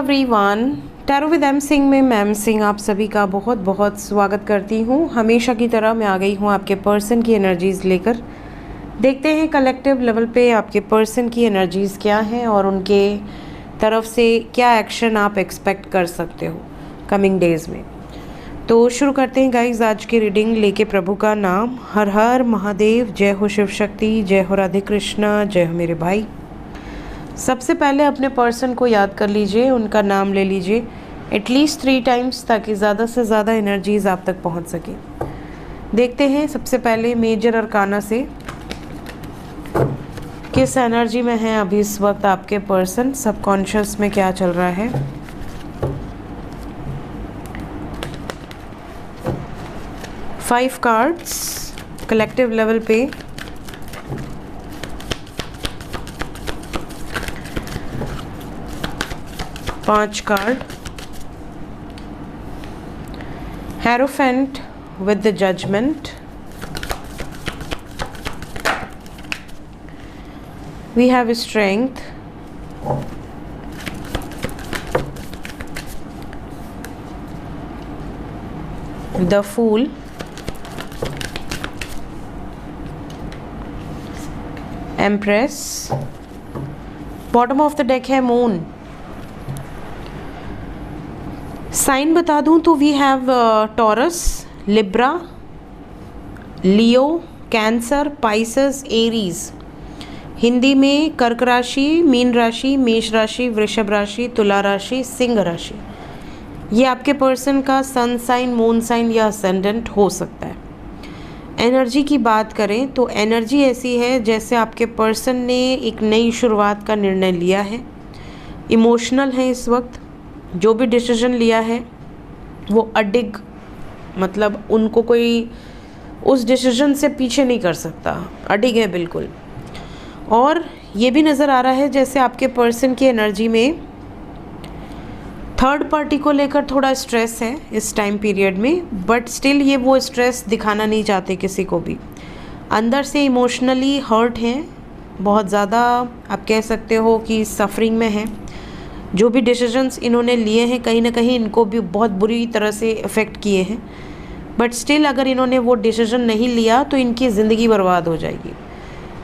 Everyone, tarot with M Singh में ma'am Singh आप सभी का बहुत बहुत स्वागत करती हूँ। हमेशा की तरह मैं आ गई हूँ आपके पर्सन की एनर्जीज़ लेकर। देखते हैं कलेक्टिव लेवल पे आपके पर्सन की एनर्जीज़ क्या हैं और उनके तरफ से क्या एक्शन आप एक्सपेक्ट कर सकते हो कमिंग डेज़ में। तो शुरू करते हैं गाइज आज की रीडिंग लेके प्रभु का नाम। हर हर महादेव, जय हो शिव शक्ति, जय हो राधे कृष्णा, जय हो मेरे भाई। सबसे पहले अपने पर्सन को याद कर लीजिए, उनका नाम ले लीजिए एटलीस्ट 3 टाइम्स ताकि ज़्यादा से ज़्यादा एनर्जीज आप तक पहुंच सके। देखते हैं सबसे पहले मेजर अरकाना से किस एनर्जी में है अभी इस वक्त आपके पर्सन, सबकॉन्शियस में क्या चल रहा है। फाइव कार्ड्स कलेक्टिव लेवल पे, पांच card, hierophant with the judgement, we have strength, the fool, empress, bottom of the deck है मून। साइन बता दूं तो we have Taurus, Libra, Leo, Cancer, Pisces, Aries. Hindi में कर्क राशि, मीन राशि, मेष राशि, वृषभ राशि, तुला राशि, सिंह राशि। ये आपके पर्सन का सन साइन, मून साइन या असेंडेंट हो सकता है। एनर्जी की बात करें तो एनर्जी ऐसी है जैसे आपके पर्सन ने एक नई शुरुआत का निर्णय लिया है, इमोशनल है इस वक्त। जो भी डिसीजन लिया है वो अडिग, मतलब उनको कोई उस डिसीजन से पीछे नहीं कर सकता, अडिग है बिल्कुल। और ये भी नज़र आ रहा है जैसे आपके पर्सन की एनर्जी में थर्ड पार्टी को लेकर थोड़ा स्ट्रेस है इस टाइम पीरियड में, बट स्टिल ये वो स्ट्रेस दिखाना नहीं चाहते किसी को भी। अंदर से इमोशनली हर्ट हैं बहुत ज़्यादा, आप कह सकते हो कि सफरिंग में हैं। जो भी डिसीजंस इन्होंने लिए हैं कहीं ना कहीं इनको भी बहुत बुरी तरह से इफ़ेक्ट किए हैं, बट स्टिल अगर इन्होंने वो डिसीजन नहीं लिया तो इनकी ज़िंदगी बर्बाद हो जाएगी।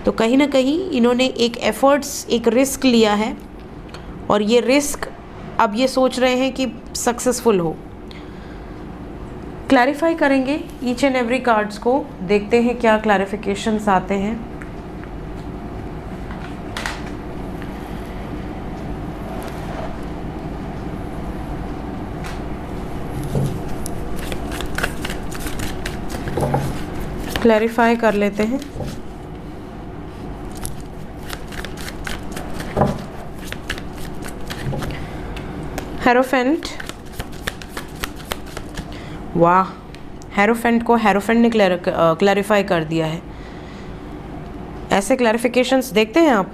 तो कहीं ना कहीं इन्होंने एक एफर्ट्स, एक रिस्क लिया है और ये रिस्क अब ये सोच रहे हैं कि सक्सेसफुल हो। क्लैरिफाई करेंगे ईच एंड एवरी कार्ड्स को, देखते हैं क्या क्लैरिफिकेशंस आते हैं। क्लैरिफाई कर लेते हैं। हेरोफेंट, वाह, हेरोफेंट को हेरोफेंट ने क्लैरिफाई कर दिया है। ऐसे क्लैरिफिकेशंस देखते हैं आप,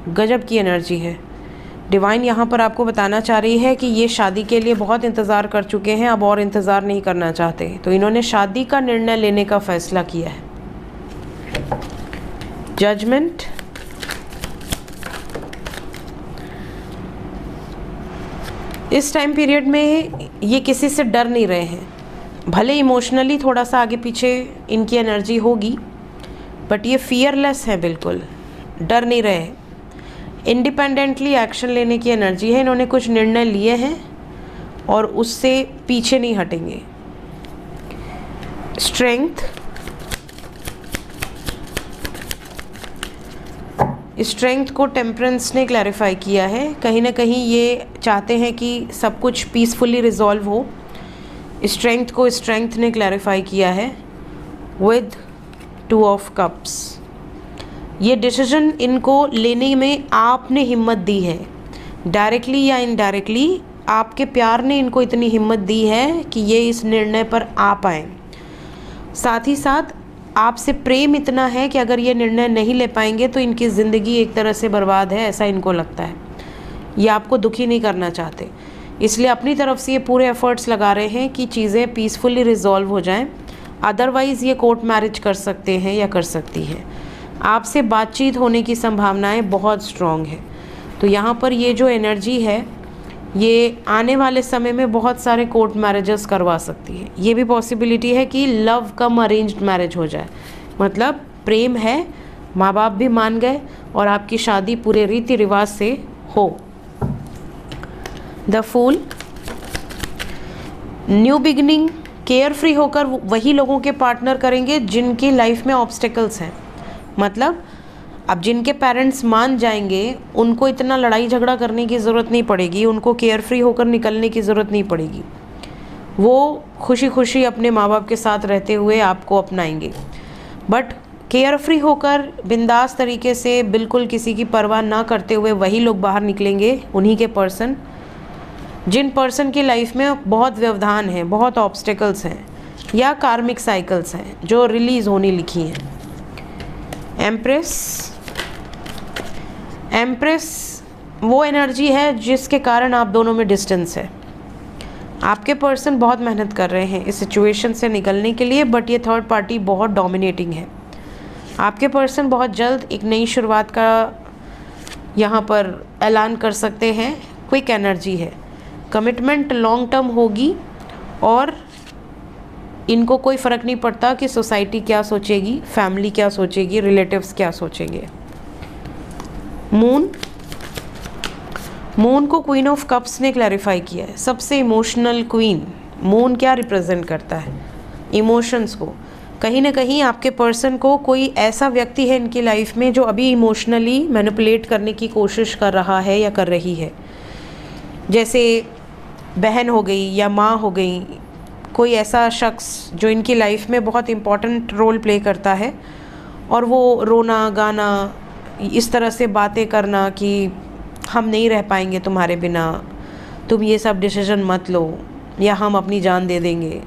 गजब की एनर्जी है। डिवाइन यहाँ पर आपको बताना चाह रही है कि ये शादी के लिए बहुत इंतज़ार कर चुके हैं, अब और इंतज़ार नहीं करना चाहते, तो इन्होंने शादी का निर्णय लेने का फैसला किया है। जजमेंट, इस टाइम पीरियड में ये किसी से डर नहीं रहे हैं, भले इमोशनली थोड़ा सा आगे पीछे इनकी एनर्जी होगी, बट ये फियरलेस है, बिल्कुल डर नहीं रहे। इंडिपेंडेंटली एक्शन लेने की एनर्जी है, इन्होंने कुछ निर्णय लिए हैं और उससे पीछे नहीं हटेंगे। स्ट्रेंथ, स्ट्रेंथ को टेम्परेंस ने क्लैरिफाई किया है। कहीं ना कहीं ये चाहते हैं कि सब कुछ पीसफुली रिजॉल्व हो। स्ट्रेंथ को स्ट्रेंथ ने क्लैरिफाई किया है विद 2 ऑफ कप्स। ये डिसीजन इनको लेने में आपने हिम्मत दी है, डायरेक्टली या इनडायरेक्टली आपके प्यार ने इनको इतनी हिम्मत दी है कि ये इस निर्णय पर आ पाएँ। साथ ही साथ आपसे प्रेम इतना है कि अगर ये निर्णय नहीं ले पाएंगे तो इनकी ज़िंदगी एक तरह से बर्बाद है, ऐसा इनको लगता है। ये आपको दुखी नहीं करना चाहते, इसलिए अपनी तरफ से ये पूरे एफर्ट्स लगा रहे हैं कि चीज़ें पीसफुली रिजॉल्व हो जाएं। अदरवाइज़ ये कोर्ट मैरिज कर सकते हैं या कर सकती है। आपसे बातचीत होने की संभावनाएं बहुत स्ट्रॉन्ग है। तो यहाँ पर ये जो एनर्जी है ये आने वाले समय में बहुत सारे कोर्ट मैरिजेस करवा सकती है। ये भी पॉसिबिलिटी है कि लव कम अरेंज्ड मैरिज हो जाए, मतलब प्रेम है, माँ बाप भी मान गए और आपकी शादी पूरे रीति रिवाज से हो। The fool, new beginning, carefree होकर वही लोगों के पार्टनर करेंगे जिनकी लाइफ में ऑब्स्टेकल्स हैं। मतलब अब जिनके पेरेंट्स मान जाएंगे उनको इतना लड़ाई झगड़ा करने की ज़रूरत नहीं पड़ेगी, उनको केयर फ्री होकर निकलने की ज़रूरत नहीं पड़ेगी। वो खुशी खुशी अपने माँ बाप के साथ रहते हुए आपको अपनाएंगे। बट केयर फ्री होकर बिंदास तरीके से बिल्कुल किसी की परवाह ना करते हुए वही लोग बाहर निकलेंगे, उन्हीं के पर्सन जिन पर्सन की लाइफ में बहुत व्यवधान है, बहुत ऑब्स्टेकल्स हैं या कार्मिक साइकिल्स हैं जो रिलीज़ होने लिखी हैं। एम्प्रेस वो एनर्जी है जिसके कारण आप दोनों में डिस्टेंस है। आपके पर्सन बहुत मेहनत कर रहे हैं इस सिचुएशन से निकलने के लिए, बट ये थर्ड पार्टी बहुत डोमिनेटिंग है। आपके पर्सन बहुत जल्द एक नई शुरुआत का यहाँ पर ऐलान कर सकते हैं। क्विक एनर्जी है, कमिटमेंट लॉन्ग टर्म होगी और इनको कोई फ़र्क नहीं पड़ता कि सोसाइटी क्या सोचेगी, फैमिली क्या सोचेगी, रिलेटिव्स क्या सोचेंगे। मून को क्वीन ऑफ कप्स ने क्लैरिफाई किया है, सबसे इमोशनल क्वीन। मून क्या रिप्रेजेंट करता है? इमोशंस को। कहीं ना कहीं आपके पर्सन को कोई ऐसा व्यक्ति है इनकी लाइफ में जो अभी इमोशनली मैनिपुलेट करने की कोशिश कर रहा है या कर रही है। जैसे बहन हो गई या माँ हो गई, कोई ऐसा शख्स जो इनकी लाइफ में बहुत इम्पॉर्टेंट रोल प्ले करता है और वो रोना गाना, इस तरह से बातें करना कि हम नहीं रह पाएंगे तुम्हारे बिना, तुम ये सब डिसीजन मत लो, या हम अपनी जान दे देंगे।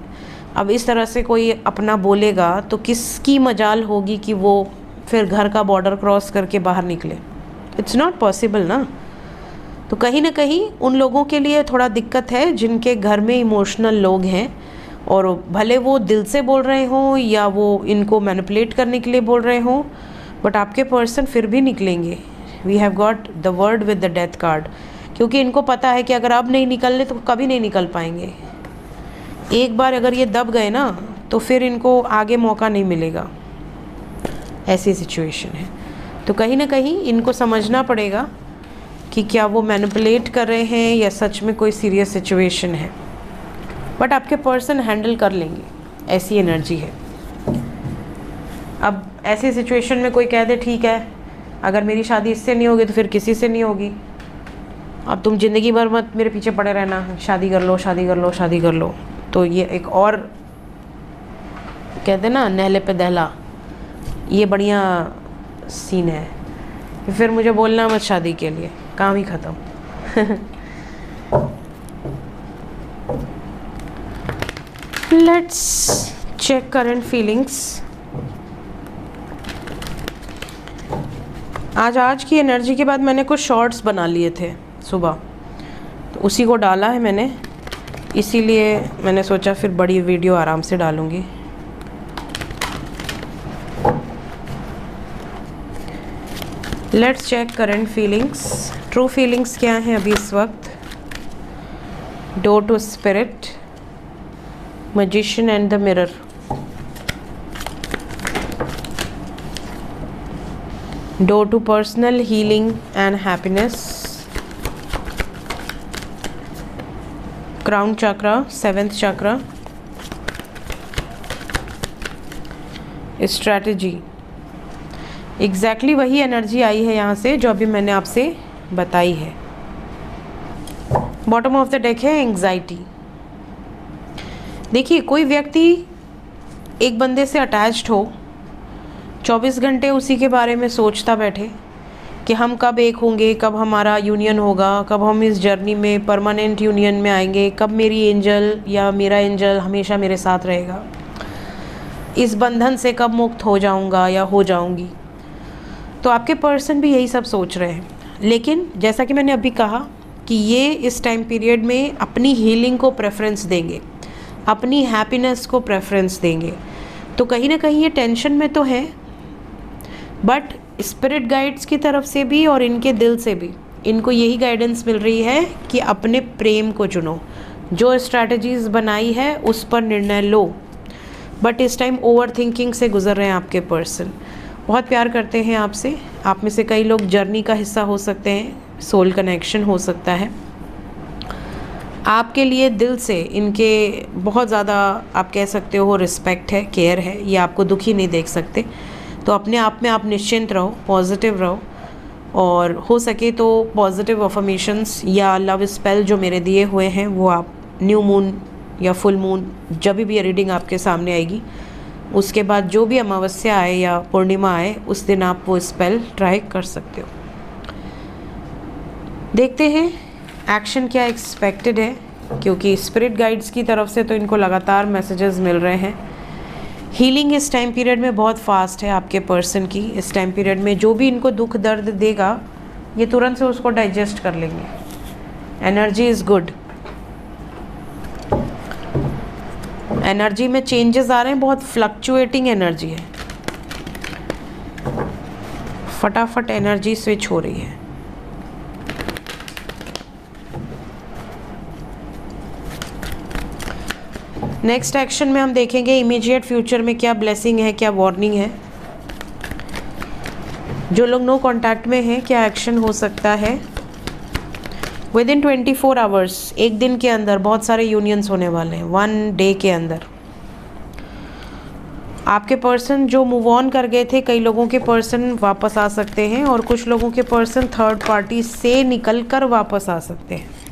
अब इस तरह से कोई अपना बोलेगा तो किसकी मजाल होगी कि वो फिर घर का बॉर्डर क्रॉस करके बाहर निकले? इट्स नॉट पॉसिबल ना। तो कहीं ना कहीं उन लोगों के लिए थोड़ा दिक्कत है जिनके घर में इमोशनल लोग हैं, और भले वो दिल से बोल रहे हों या वो इनको मैनिपुलेट करने के लिए बोल रहे हों, बट आपके पर्सन फिर भी निकलेंगे। We have got the world with the death card, क्योंकि इनको पता है कि अगर अब नहीं निकलने तो कभी नहीं निकल पाएंगे। एक बार अगर ये दब गए ना तो फिर इनको आगे मौका नहीं मिलेगा। ऐसी सिचुएशन है। तो कहीं ना कहीं इनको समझना पड़ेगा कि क्या वो मैनिपुलेट कर रहे हैं या सच में कोई सीरियस सिचुएशन है। बट आपके पर्सन हैंडल कर लेंगे, ऐसी एनर्जी है। अब ऐसी सिचुएशन में कोई कह दे ठीक है, अगर मेरी शादी इससे नहीं होगी तो फिर किसी से नहीं होगी, अब तुम ज़िंदगी भर मत मेरे पीछे पड़े रहना, शादी कर लो शादी कर लो शादी कर लो, तो ये एक और कहते ना नहले पे दहला, ये बढ़िया सीन है। फिर मुझे बोलना मत शादी के लिए, काम ही ख़त्म। Let's check current feelings. आज की एनर्जी के बाद मैंने कुछ शॉर्ट्स बना लिए थे सुबह, तो उसी को डाला है मैंने, इसीलिए मैंने सोचा फिर बड़ी वीडियो आराम से डालूँगी। Let's check current feelings. True feelings क्या हैं अभी इस वक्त? Door to spirit, magician and the mirror. Door to personal healing and happiness. Crown chakra, 7th chakra. Strategy. Exactly वही एनर्जी आई है यहाँ से जो अभी मैंने आपसे बताई है। बॉटम ऑफ द डेक है एंग्जाइटी। देखिए, कोई व्यक्ति एक बंदे से अटैच्ड हो, 24 घंटे उसी के बारे में सोचता बैठे कि हम कब एक होंगे, कब हमारा यूनियन होगा, कब हम इस जर्नी में परमानेंट यूनियन में आएंगे, कब मेरी एंजल या मेरा एंजल हमेशा मेरे साथ रहेगा, इस बंधन से कब मुक्त हो जाऊंगा या हो जाऊंगी। तो आपके पर्सन भी यही सब सोच रहे हैं। लेकिन जैसा कि मैंने अभी कहा कि ये इस टाइम पीरियड में अपनी हीलिंग को प्रेफरेंस देंगे, अपनी हैप्पीनेस को प्रेफरेंस देंगे। तो कहीं ना कहीं ये टेंशन में तो है, बट स्पिरिट गाइड्स की तरफ से भी और इनके दिल से भी इनको यही गाइडेंस मिल रही है कि अपने प्रेम को चुनो, जो स्ट्रैटेजीज़ बनाई है उस पर निर्णय लो। बट इस टाइम ओवर थिंकिंग से गुजर रहे हैं आपके पर्सन। बहुत प्यार करते हैं आपसे। आप में से कई लोग जर्नी का हिस्सा हो सकते हैं, सोल कनेक्शन हो सकता है। आपके लिए दिल से इनके बहुत ज़्यादा आप कह सकते हो रिस्पेक्ट है, केयर है। ये आपको दुखी नहीं देख सकते। तो अपने आप में आप निश्चिंत रहो, पॉजिटिव रहो, और हो सके तो पॉजिटिव अफर्मेशंस या लव स्पेल जो मेरे दिए हुए हैं वो आप न्यू मून या फुल मून जब भी ये रीडिंग आपके सामने आएगी उसके बाद जो भी अमावस्या आए या पूर्णिमा आए उस दिन आप वो स्पेल ट्राई कर सकते हो। देखते हैं एक्शन क्या एक्सपेक्टेड है, क्योंकि स्पिरिट गाइड्स की तरफ से तो इनको लगातार मैसेजेस मिल रहे हैं। हीलिंग इस टाइम पीरियड में बहुत फास्ट है आपके पर्सन की। इस टाइम पीरियड में जो भी इनको दुख दर्द देगा ये तुरंत से उसको डाइजेस्ट कर लेंगे। Energy is good. एनर्जी में चेंजेस आ रहे हैं, बहुत फ्लक्चुएटिंग एनर्जी है, फटाफट एनर्जी स्विच हो रही है। नेक्स्ट एक्शन में हम देखेंगे इमीडिएट फ्यूचर में क्या ब्लेसिंग है, क्या वार्निंग है। जो लोग नो कांटेक्ट में हैं क्या एक्शन हो सकता है। विद इन 24 आवर्स, एक दिन के अंदर बहुत सारे यूनियंस होने वाले हैं। 1 डे के अंदर आपके पर्सन जो मूव ऑन कर गए थे, कई लोगों के पर्सन वापस आ सकते हैं और कुछ लोगों के पर्सन थर्ड पार्टी से निकलकर वापस आ सकते हैं।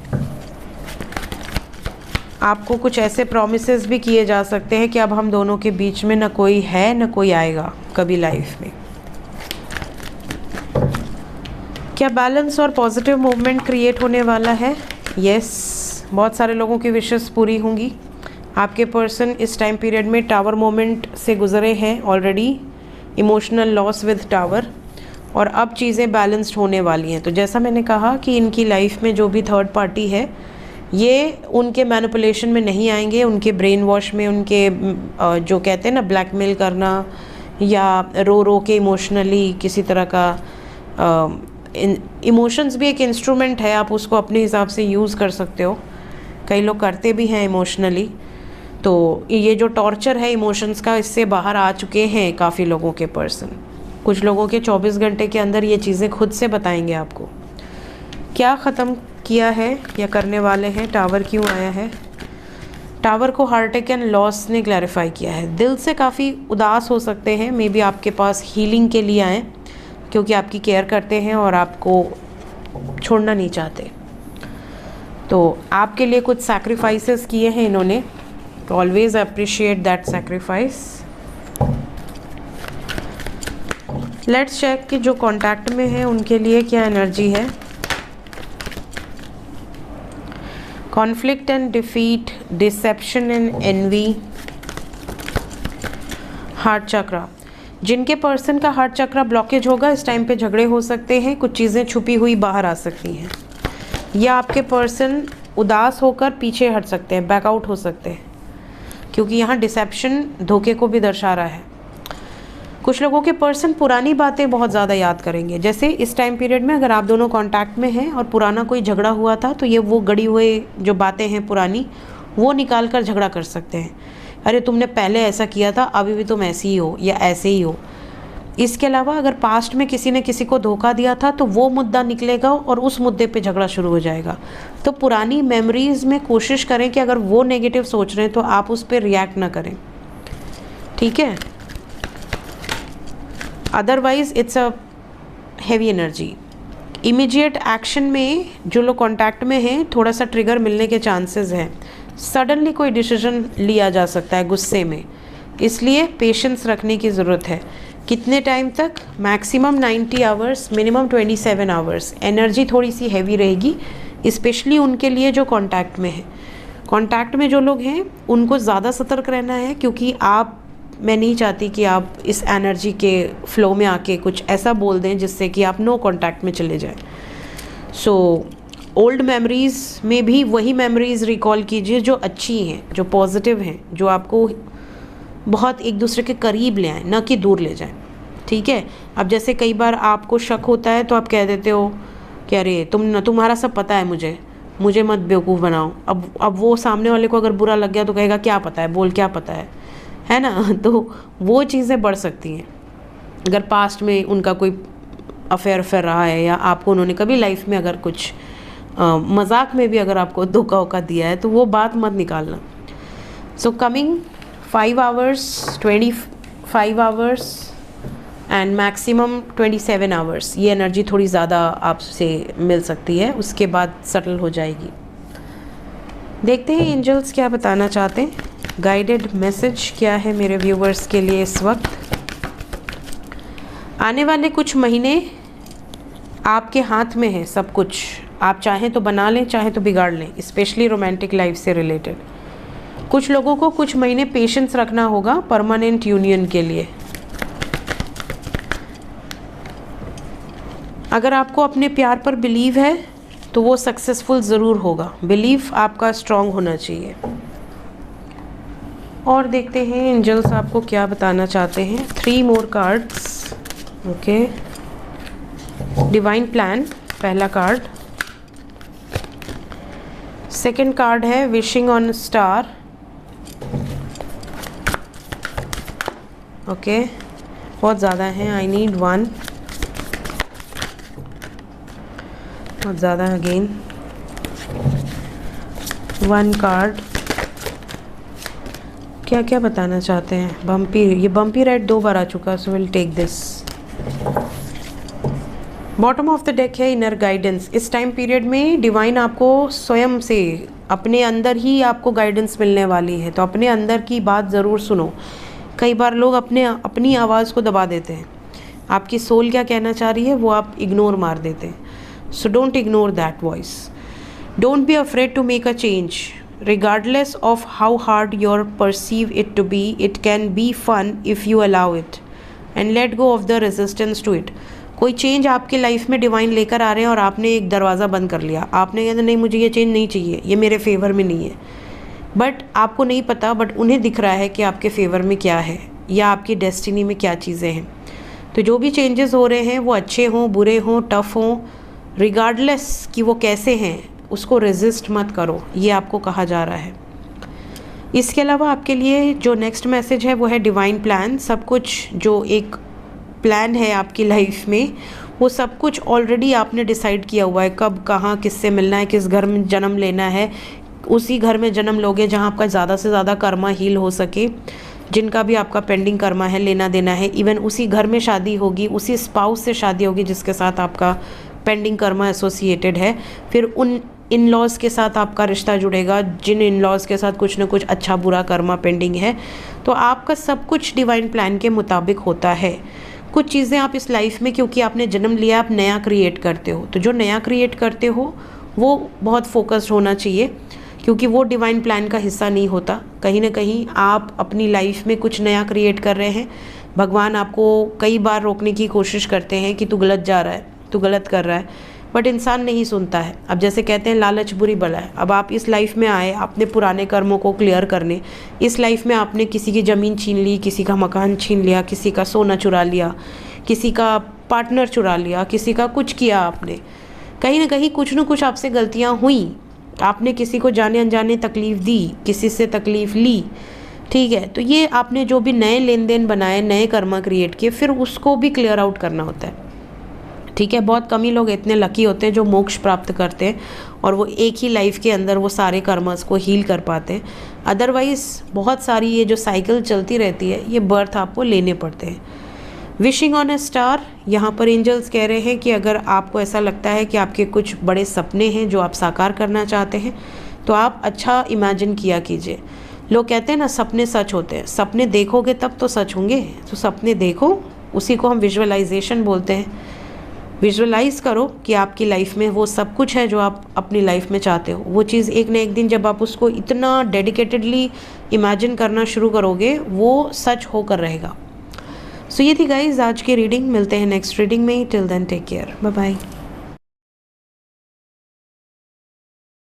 आपको कुछ ऐसे प्रॉमिसेस भी किए जा सकते हैं कि अब हम दोनों के बीच में न कोई है न कोई आएगा कभी लाइफ में। क्या बैलेंस और पॉजिटिव मूवमेंट क्रिएट होने वाला है। यस, बहुत सारे लोगों की विशेस पूरी होंगी। आपके पर्सन इस टाइम पीरियड में टावर मोमेंट से गुजरे हैं already, emotional loss with tower, और अब चीज़ें बैलेंस्ड होने वाली हैं। तो जैसा मैंने कहा कि इनकी लाइफ में जो भी थर्ड पार्टी है ये उनके मैनिपुलेशन में नहीं आएंगे, उनके ब्रेन वॉश में, उनके जो कहते हैं ना ब्लैकमेल करना या रो रो के इमोशनली किसी तरह का इमोशंस भी एक इंस्ट्रूमेंट है, आप उसको अपने हिसाब से यूज़ कर सकते हो। कई लोग करते भी हैं इमोशनली। तो ये जो टॉर्चर है इमोशंस का, इससे बाहर आ चुके हैं काफ़ी लोगों के पर्सन। कुछ लोगों के 24 घंटे के अंदर ये चीज़ें खुद से बताएंगे आपको। क्या ख़त्म किया है या करने वाले हैं। टावर क्यों आया है। टावर को हार्ट एंड लॉस ने क्लैरिफाई किया है। दिल से काफ़ी उदास हो सकते हैं, मे बी आपके पास हीलिंग के लिए आए क्योंकि आपकी केयर करते हैं और आपको छोड़ना नहीं चाहते। तो आपके लिए कुछ सैक्रिफाइसेस किए हैं इन्होंने, तो always appreciate that sacrifice. Let's check कि जो कांटेक्ट में है उनके लिए क्या एनर्जी है। Conflict and defeat, deception and envy, heart chakra. जिनके पर्सन का हार्ट चक्रा ब्लॉकेज होगा इस टाइम पे झगड़े हो सकते हैं, कुछ चीज़ें छुपी हुई बाहर आ सकती हैं, या आपके पर्सन उदास होकर पीछे हट सकते हैं, बैकआउट हो सकते हैं, क्योंकि यहाँ डिसेप्शन धोखे को भी दर्शा रहा है। कुछ लोगों के पर्सन पुरानी बातें बहुत ज़्यादा याद करेंगे। जैसे इस टाइम पीरियड में अगर आप दोनों कांटेक्ट में हैं और पुराना कोई झगड़ा हुआ था तो ये वो गड़ी हुए जो बातें हैं पुरानी वो निकाल कर झगड़ा कर सकते हैं। अरे तुमने पहले ऐसा किया था, अभी भी तुम ऐसी ही हो या ऐसे ही हो। इसके अलावा अगर पास्ट में किसी ने किसी को धोखा दिया था तो वो मुद्दा निकलेगा और उस मुद्दे पे झगड़ा शुरू हो जाएगा। तो पुरानी मेमोरीज़ में कोशिश करें कि अगर वो नेगेटिव सोच रहे हैं तो आप उस पर रिएक्ट ना करें, ठीक है। Otherwise it's a heavy energy. Immediate action में जो लोग कांटेक्ट में हैं थोड़ा सा ट्रिगर मिलने के चांसेस हैं। सडनली कोई डिसीजन लिया जा सकता है गुस्से में, इसलिए पेशेंस रखने की ज़रूरत है। कितने टाइम तक, maximum 90 hours, minimum 27 hours. Energy थोड़ी सी हैवी रहेगी, स्पेशली उनके लिए जो कांटेक्ट में है। कांटेक्ट में जो लोग हैं उनको ज़्यादा सतर्क रहना है, क्योंकि मैं नहीं चाहती कि आप इस एनर्जी के फ्लो में आके कुछ ऐसा बोल दें जिससे कि आप नो कांटेक्ट में चले जाएं। सो ओल्ड मेमोरीज़ में भी वही मेमोरीज़ रिकॉल कीजिए जो अच्छी हैं, जो पॉजिटिव हैं, जो आपको बहुत एक दूसरे के करीब ले आएँ, ना कि दूर ले जाएं, ठीक है। अब जैसे कई बार आपको शक होता है तो आप कह देते हो कि अरे तुम्हारा सब पता है, मुझे मत बेवकूफ़ बनाओ। अब वो सामने वाले को अगर बुरा लग गया तो कहेगा क्या पता है, बोल क्या पता है ना। तो वो चीज़ें बढ़ सकती हैं। अगर पास्ट में उनका कोई अफेयर रहा है, या आपको उन्होंने कभी लाइफ में अगर कुछ मजाक में भी अगर आपको धोखा वोखा दिया है, तो वो बात मत निकालना। So coming 5 hours, 25 hours and maximum 27 hours, ये एनर्जी थोड़ी ज़्यादा आपसे मिल सकती है, उसके बाद सेटल हो जाएगी। देखते हैं एंजल्स क्या बताना चाहते हैं, गाइडेड मैसेज क्या है मेरे व्यूवर्स के लिए इस वक्त। आने वाले कुछ महीने आपके हाथ में है सब कुछ, आप चाहें तो बना लें, चाहें तो बिगाड़ लें, स्पेशली रोमांटिक लाइफ से रिलेटेड। कुछ लोगों को कुछ महीने पेशेंस रखना होगा परमानेंट यूनियन के लिए। अगर आपको अपने प्यार पर बिलीव है तो वो सक्सेसफुल ज़रूर होगा, बिलीव आपका स्ट्रांग होना चाहिए। और देखते हैं एंजल्स आपको क्या बताना चाहते हैं। 3 more cards. Okay, divine plan पहला कार्ड, सेकंड कार्ड है विशिंग ऑन स्टार। ओके, बहुत ज़्यादा है, आई नीड 1, बहुत ज़्यादा अगेन 1 कार्ड। क्या क्या बताना चाहते हैं? बम्पी, ये बम्पी राइड 2 बार आ चुका, so will take this. Bottom of the deck है इनर गाइडेंस। इस टाइम पीरियड में डिवाइन आपको स्वयं से अपने अंदर ही आपको गाइडेंस मिलने वाली है, तो अपने अंदर की बात ज़रूर सुनो। कई बार लोग अपनी आवाज़ को दबा देते हैं, आपकी सोल क्या कहना चाह रही है वो आप इग्नोर मार देते हैं। So don't ignore that voice, don't be afraid to make a change regardless of how hard you perceive it to be. It can be fun if you allow it and let go of the resistance to it. कोई change आपके life में divine लेकर आ रहे हैं और आपने एक दरवाज़ा बंद कर लिया, आपने कहते नहीं मुझे ये चेंज नहीं चाहिए, ये मेरे फेवर में नहीं है, बट आपको नहीं पता, बट उन्हें दिख रहा है कि आपके फेवर में क्या है या आपकी डेस्टिनी में क्या चीज़ें हैं। तो जो भी चेंजेस हो रहे हैं वो अच्छे हों, बुरे हों, टफ हों, रिगार्डलेस कि वो कैसे हैं, उसको रेजिस्ट मत करो, ये आपको कहा जा रहा है। इसके अलावा आपके लिए जो नेक्स्ट मैसेज है वो है डिवाइन प्लान। सब कुछ जो एक प्लान है आपकी लाइफ में, वो सब कुछ ऑलरेडी आपने डिसाइड किया हुआ है, कब कहाँ किससे मिलना है, किस घर में जन्म लेना है, उसी घर में जन्म लोगे जहाँ आपका ज़्यादा से ज़्यादा कर्मा हील हो सके, जिनका भी आपका पेंडिंग कर्मा है, लेना देना है। इवन उसी घर में शादी होगी, उसी स्पाउस से शादी होगी जिसके साथ आपका पेंडिंग कर्मा एसोसिएटेड है। फिर उन इन लॉज के साथ आपका रिश्ता जुड़ेगा जिन इन लॉज के साथ कुछ ना कुछ अच्छा बुरा कर्मा पेंडिंग है। तो आपका सब कुछ डिवाइन प्लान के मुताबिक होता है। कुछ चीज़ें आप इस लाइफ में, क्योंकि आपने जन्म लिया, आप नया क्रिएट करते हो, तो जो नया क्रिएट करते हो वो बहुत फोकस्ड होना चाहिए, क्योंकि वो डिवाइन प्लान का हिस्सा नहीं होता। कहीं ना कहीं आप अपनी लाइफ में कुछ नया क्रिएट कर रहे हैं, भगवान आपको कई बार रोकने की कोशिश करते हैं कि तू गलत जा रहा है, तू गलत कर रहा है, बट इंसान नहीं सुनता है। अब जैसे कहते हैं लालच बुरी बला है। अब आप इस लाइफ में आए अपने पुराने कर्मों को क्लियर करने, इस लाइफ में आपने किसी की ज़मीन छीन ली, किसी का मकान छीन लिया, किसी का सोना चुरा लिया, किसी का पार्टनर चुरा लिया, किसी का कुछ किया आपने, कहीं ना कहीं कुछ न कुछ आपसे गलतियाँ हुई, आपने किसी को जाने अनजाने तकलीफ़ दी, किसी से तकलीफ़ ली, ठीक है। तो ये आपने जो भी नए लेन देन बनाए, नए कर्मा क्रिएट किए, फिर उसको भी क्लियर आउट करना होता है, ठीक है। बहुत कम ही लोग इतने लकी होते हैं जो मोक्ष प्राप्त करते हैं और वो एक ही लाइफ के अंदर वो सारे कर्मस को हील कर पाते हैं। अदरवाइज़ बहुत सारी ये जो साइकिल चलती रहती है, ये बर्थ आपको लेने पड़ते हैं। विशिंग ऑन ए स्टार, यहाँ पर एंजल्स कह रहे हैं कि अगर आपको ऐसा लगता है कि आपके कुछ बड़े सपने हैं जो आप साकार करना चाहते हैं, तो आप अच्छा इमेजिन किया कीजिए। लोग कहते हैं ना सपने सच होते हैं, सपने देखोगे तब तो सच होंगे। तो सपने देखो, उसी को हम विजुअलाइजेशन बोलते हैं। विजुअलाइज करो कि आपकी लाइफ में वो सब कुछ है जो आप अपनी लाइफ में चाहते हो। वो चीज़ एक ना एक दिन जब आप उसको इतना डेडिकेटेडली इमेजिन करना शुरू करोगे, वो सच होकर रहेगा। सो ये थी गाइज आज की रीडिंग। मिलते हैं नेक्स्ट रीडिंग में। Till then take care, bye bye.